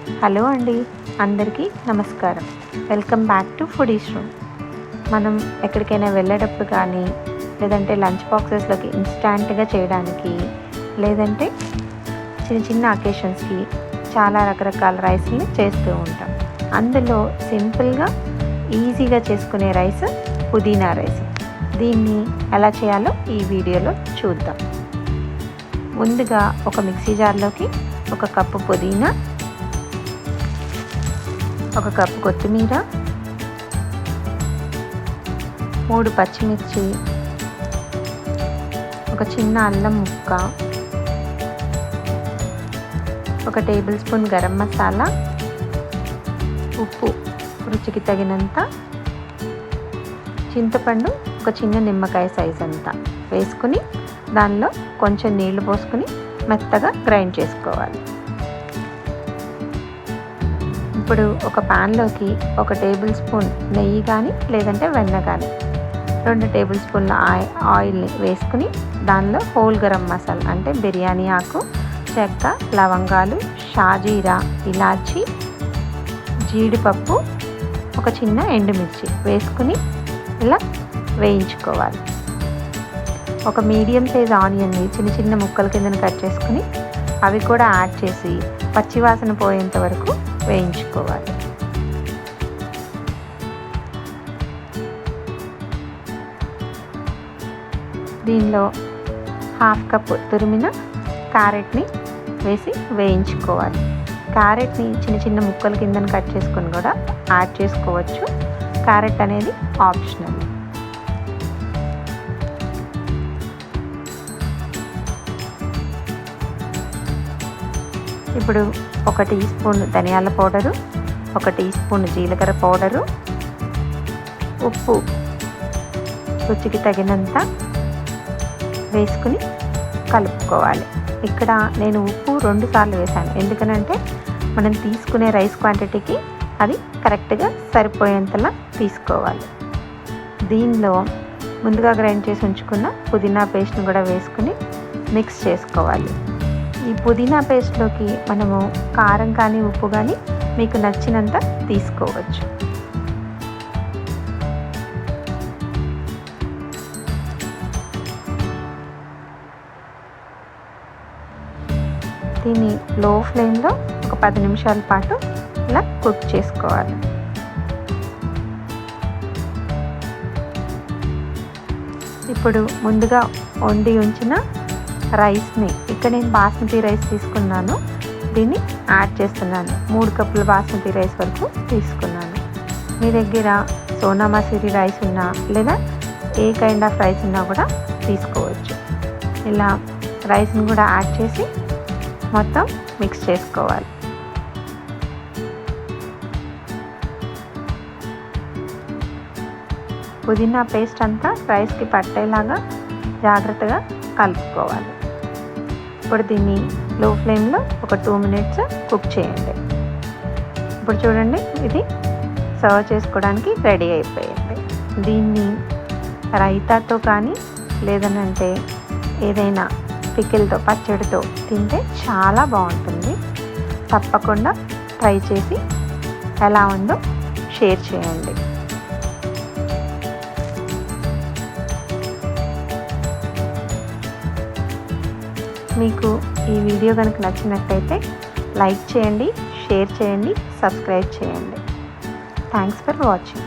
Hello అండి, అందరికీ నమస్కారం. Welcome back to foodies room. మనం ఎక్కడికైనా వెళ్ళేటప్పుడు కానీ, లేదంటే లంచ్ బాక్సెస్లోకి ఇన్స్టాంట్గా చేయడానికి, లేదంటే చిన్న చిన్న అకేషన్స్కి చాలా రకరకాల రైస్ని చేస్తూ ఉంటాం. అందులో సింపుల్గా ఈజీగా చేసుకునే రైస్ పుదీనా రైస్. దీన్ని ఎలా చేయాలో ఈ వీడియోలో చూద్దాం. ముందుగా ఒక మిక్సీ జార్లోకి 1 కప్పు పుదీనా, 1 కప్పు కొత్తిమీర, 3 పచ్చిమిర్చి, ఒక చిన్న అల్లం ముక్క, 1 టేబుల్ స్పూన్ గరం మసాలా, ఉప్పు రుచికి తగినంత, చింతపండు ఒక చిన్న నిమ్మకాయ సైజ్ అంతా వేసుకుని దానిలో కొంచెం నీళ్లు పోసుకుని మెత్తగా గ్రైండ్ చేసుకోవాలి. ఇప్పుడు ఒక ప్యాన్లోకి 1 టేబుల్ స్పూన్ నెయ్యి కానీ లేదంటే వెన్న కానీ, 2 టేబుల్ స్పూన్ల ఆయిల్ని వేసుకుని దానిలో హోల్ గరం మసాలా అంటే బిర్యానీ ఆకు, చెక్క, లవంగాలు, షాజీరా, ఇలాచి, జీడిపప్పు, ఒక చిన్న ఎండుమిర్చి వేసుకుని ఇలా వేయించుకోవాలి. ఒక మీడియం సైజ్ ఆనియన్ని చిన్న చిన్న ముక్కల కింద కట్ చేసుకుని అవి కూడా యాడ్ చేసి పచ్చివాసన పోయేంత వరకు వేయించుకోవాలి. దీనిలో 1/2 కప్పు తురిమిన క్యారెట్ని వేసి వేయించుకోవాలి. క్యారెట్ని చిన్న చిన్న ముక్కల కింద కట్ చేసుకొని కూడా యాడ్ చేసుకోవచ్చు. క్యారెట్ అనేది ఆప్షనల్. ఇప్పుడు 1 టీ స్పూన్ ధనియాల పౌడరు, 1 టీ స్పూన్ జీలకర్ర పౌడరు, ఉప్పు రుచికి తగినంత వేసుకుని కలుపుకోవాలి. ఇక్కడ నేను ఉప్పు 2 సార్లు వేసాను, ఎందుకనంటే మనం తీసుకునే రైస్ క్వాంటిటీకి అది కరెక్ట్గా సరిపోయేంతలా తీసుకోవాలి. దీనిలో ముందుగా గ్రైండ్ చేసి ఉంచుకున్న పుదీనా పేస్ట్ని కూడా వేసుకుని మిక్స్ చేసుకోవాలి. ఈ పుదీనా పేస్ట్లోకి మనము కారం కానీ ఉప్పు కానీ మీకు నచ్చినంత తీసుకోవచ్చు. దీన్ని లో ఫ్లేమ్లో ఒక 10 నిమిషాల పాటు ఇలా కుక్ చేసుకోవాలి. ఇప్పుడు ముందుగా వండి ఉంచిన రైస్ని, ఇక్కడ నేను బాస్మతి రైస్ తీసుకున్నాను, దీన్ని యాడ్ చేస్తున్నాను. 3 కప్పుల బాస్మతి రైస్ వరకు తీసుకున్నాను. మీ దగ్గర సోనా మసూరి రైస్ ఉన్నా లేదా ఏ కైండ్ ఆఫ్ రైస్ ఉన్నా కూడా తీసుకోవచ్చు. ఇలా రైస్ని కూడా యాడ్ చేసి మొత్తం మిక్స్ చేసుకోవాలి. పుదీనా పేస్ట్ అంతా రైస్కి పట్టేలాగా జాగ్రత్తగా కలుపుకోవాలి. ఇప్పుడు దీన్ని లో ఫ్లేమ్లో ఒక 2 మినిట్స్ కుక్ చేయండి. ఇప్పుడు చూడండి, ఇది సర్వ్ చేసుకోవడానికి రెడీ అయిపోయింది. దీన్ని రైతాతో కానీ లేదనంటే ఏదైనా పికిల్తో, పచ్చడితో తింటే చాలా బాగుంటుంది. తప్పకుండా ట్రై చేసి ఎలా ఉందో షేర్ చేయండి. మీకు ఈ వీడియో కనుక నచ్చినట్టయితే లైక్ చేయండి, షేర్ చేయండి, సబ్స్క్రైబ్ చేయండి. Thanks for watching.